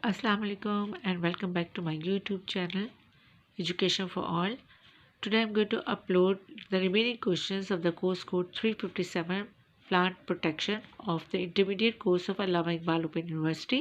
Assalamu alaikum and welcome back to my YouTube channel Education for All. Today I'm going to upload the remaining questions of the course code 357 Plant Protection of the intermediate course of Allama Iqbal Open University,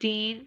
3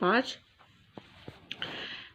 5,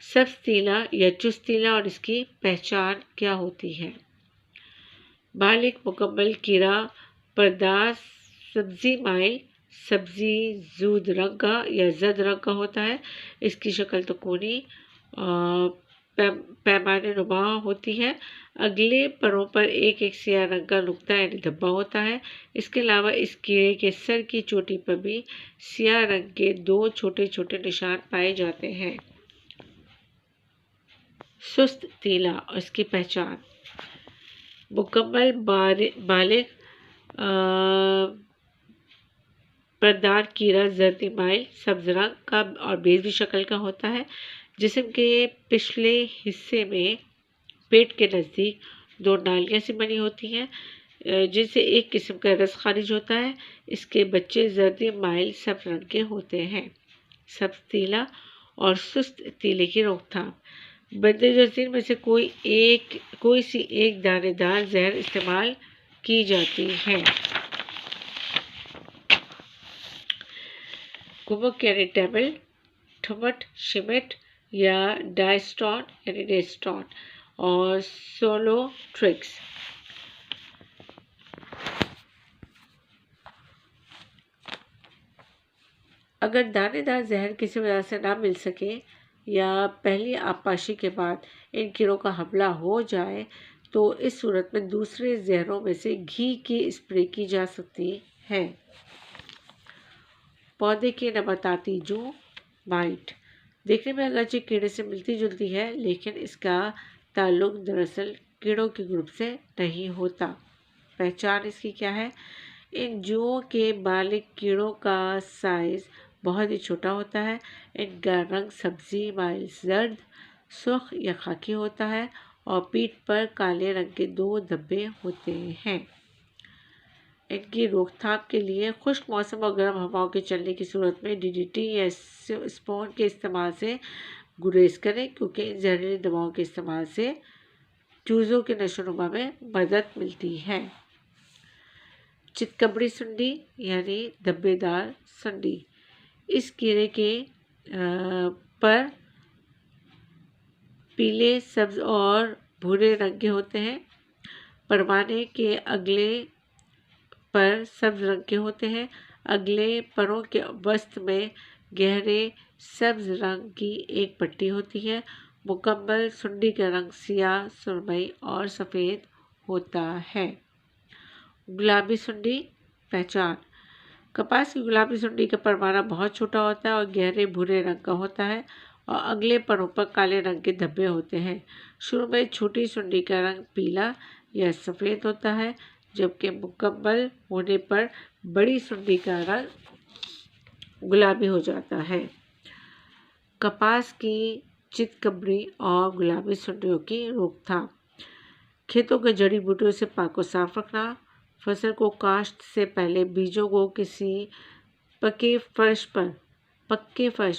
سبز تیلا یا چست تیلا اور اس کی پہچان کیا ہوتی ہے؟ بالغ مکمل کیڑا پرداز سبزی مائل سبزی زود رنگ کا یا زرد رنگ کا ہوتا ہے۔ اس کی شکل تکونی پیمانے نما ہوتی ہے۔ اگلے پروں پر ایک ایک سیاہ رنگ کا نقطہ یعنی دھبا ہوتا ہے۔ اس کے علاوہ اس کیڑے کے سر کی چوٹی پر بھی سیاہ رنگ کے 2 چھوٹے چھوٹے نشان پائے جاتے ہیں۔ سست تیلا اور اس کی پہچان: مکمل بالغ پردار کیڑا زردی مائل سبز رنگ کا اور بیضوی شکل کا ہوتا ہے۔ جسم کے پچھلے حصے میں پیٹ کے نزدیک 2 نالیاں سی بنی ہوتی ہیں جن سے ایک قسم کا رس خارج ہوتا ہے۔ اس کے بچے زردی مائل سبز رنگ کے ہوتے ہیں۔ سبز تیلا اور سست تیلے کی روک تھام: مندرجہ میں سے کوئی سی ایک دانے دار زہر استعمال کی جاتی ہے۔ گمک یعنی ٹیبل، ٹھمٹ شمٹ یا ڈائسٹون یعنی ڈیسٹون اور سولو ٹرکس۔ اگر دانے دار زہر کسی وجہ سے نہ مل سکے یا پہلی آبپاشی کے بعد ان کیڑوں کا حملہ ہو جائے تو اس صورت میں دوسرے زہروں میں سے گھی کی اسپرے کی جا سکتی ہے۔ پودے کی نباتاتی جو مائٹ دیکھنے میں اگرچہ کیڑے سے ملتی جلتی ہے لیکن اس کا تعلق دراصل کیڑوں کے گروپ سے نہیں ہوتا۔ پہچان اس کی کیا ہے؟ ان جوؤں کے بالغ کیڑوں کا سائز بہت ہی چھوٹا ہوتا ہے۔ ان کا رنگ سبزی مائل زرد، سرخ یا خاکی ہوتا ہے اور پیٹھ پر کالے رنگ کے 2 دھبے ہوتے ہیں۔ ان کی روک تھام کے لیے خشک موسم اور گرم ہواؤں کے چلنے کی صورت میں DDT یا اسپون کے استعمال سے گریز کریں کیونکہ ان زہریلی دواؤں کے استعمال سے چوزوں کے نشو و نما میں مدد ملتی ہے۔ چتکبری سنڈی یعنی دھبے دار سنڈی: اس کیڑے کے پر پیلے، سبز اور بھورے رنگ کے ہوتے ہیں۔ پروانے کے اگلے پر سبز رنگ کے ہوتے ہیں۔ اگلے پروں کے وسط میں گہرے سبز رنگ کی ایک پٹی ہوتی ہے۔ مکمل سنڈی کا رنگ سیاہ، سرمئی اور سفید ہوتا ہے۔ گلابی سنڈی پہچان: کپاس کی گلابی سنڈی کا پروانہ بہت چھوٹا ہوتا ہے اور گہرے بھورے رنگ کا ہوتا ہے اور اگلے پروں پر کالے رنگ کے دھبے ہوتے ہیں۔ شروع میں چھوٹی سنڈی کا رنگ پیلا یا سفید ہوتا ہے جبکہ مکمل ہونے پر بڑی سنڈی کا رنگ گلابی ہو جاتا ہے۔ کپاس کی چتکبری اور گلابی سنڈیوں کی روک تھام: کھیتوں کے جڑی بوٹیوں سے پاک و صاف رکھنا۔ فصل کو کاشت سے پہلے بیجوں کو کسی پکے فرش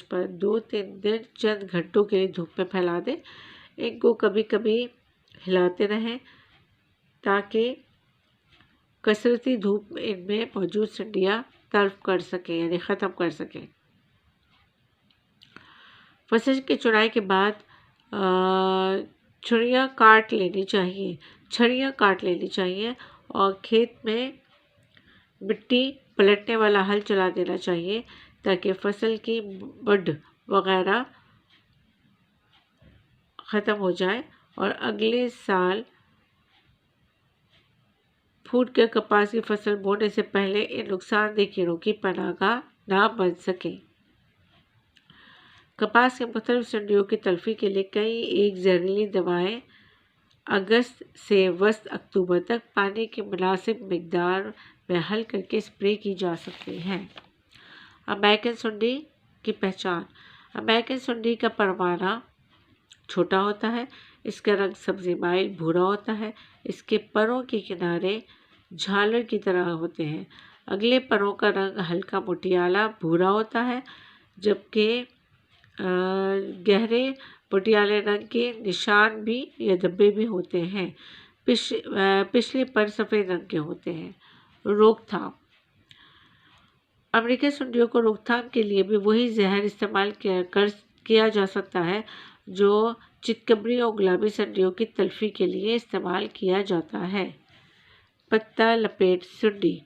پر 2-3 دن چند گھنٹوں کے لیے دھوپ میں پھیلا دیں۔ ان کو کبھی کبھی ہلاتے رہیں تاکہ کثرتی دھوپ ان میں موجود سنڈیاں تلف کر سکیں یعنی ختم کر سکیں۔ فصل کی چڑائی کے بعد چھڑیاں کاٹ لینی چاہیے اور کھیت میں مٹی پلٹنے والا ہل چلا دینا چاہیے تاکہ فصل کی بڈ وغیرہ ختم ہو جائے اور اگلے سال پھوٹ کر کپاس کی فصل بونے سے پہلے ان نقصان دہ کیڑوں کی پناہ گاہ نہ بن سکیں۔ کپاس کے مختلف سنڈیوں کی تلفی کے لیے کئی ایک زہریلی دوائیں اگست سے وسط اکتوبر تک پانی کی مناسب مقدار میں حل کر کے اسپرے کی جا سکتی ہیں۔ امریکن سنڈی کی پہچان: امریکن سنڈی کا پروانہ چھوٹا ہوتا ہے۔ اس کا رنگ سبزی مائل بھورا ہوتا ہے۔ اس کے پروں کے کنارے جھالر کی طرح ہوتے ہیں۔ اگلے پروں کا رنگ ہلکا مٹیالہ بھورا ہوتا ہے جبکہ گہرے مٹیالے رنگ کے نشان بھی یا دھبے بھی ہوتے ہیں۔ پچھلے پر سفید رنگ کے ہوتے ہیں۔ روک تھام: امریکن سنڈیوں کو روک تھام کے لیے بھی وہی زہر استعمال کیا جا سکتا ہے جو چتکبری اور گلابی سنڈیوں کی تلفی کے لیے استعمال کیا جاتا ہے۔ پتا لپیٹ سنڈی۔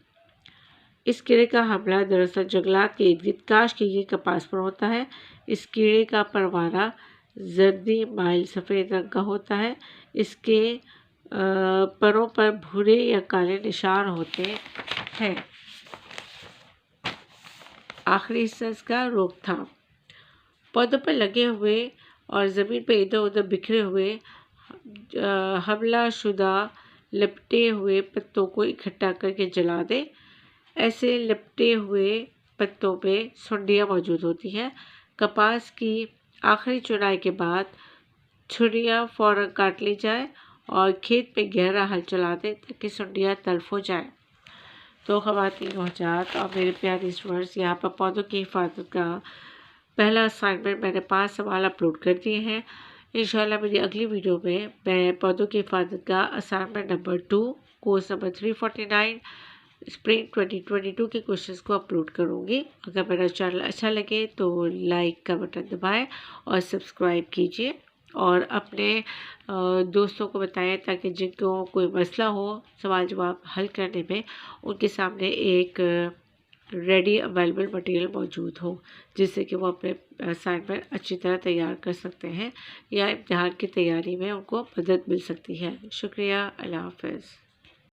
اس کیڑے کا حملہ دراصل جنگلات کے ارد گرد کاش کے کپاس پر ہوتا ہے۔ اس کیڑے کا پروارہ زردی مائل سفید رنگ کا ہوتا ہے۔ اس کے پروں پر بھورے یا کالے نشان ہوتے ہیں۔ آخری حصہ اس کا روک تھام۔ پودوں پر لگے ہوئے اور زمین پہ ادھر ادھر بکھرے ہوئے حملہ شدہ لپٹے ہوئے پتوں کو اکٹھا کر کے جلا دیں۔ ایسے لپٹے ہوئے پتوں پہ سنڈیاں موجود ہوتی ہیں۔ کپاس کی آخری چنائی کے بعد چھریاں فوراً کاٹ لی جائے اور کھیت میں گہرا ہل چلا دیں تاکہ سنڈیاں تلف ہو جائیں۔ تو خواتین و حضرات اور میرے پیارے اسٹوڈنٹس، یہاں پر پودوں کی حفاظت کا پہلا اسائنمنٹ میں نے 5 سوال اپلوڈ کر دیے ہیں۔ انشاءاللہ میری اگلی ویڈیو میں پودوں کی حفاظت کا assignment number 2 course number 349 spring 2022 کے کوشچنس کو اپلوڈ کروں گی۔ اگر میرا چینل اچھا لگے تو لائک کا بٹن دبائیں اور سبسکرائب کیجیے اور اپنے دوستوں کو بتائیں تاکہ جن کو کوئی مسئلہ ہو سوال جواب حل کرنے میں ان کے سامنے ایک ریڈی اویلیبل مٹیریل موجود ہو، جس سے کہ وہ اپنے اسائنمنٹ اچھی طرح تیار کر سکتے ہیں یا امتحان کی تیاری میں ان کو مدد مل سکتی ہے۔ شکریہ، اللہ حافظ۔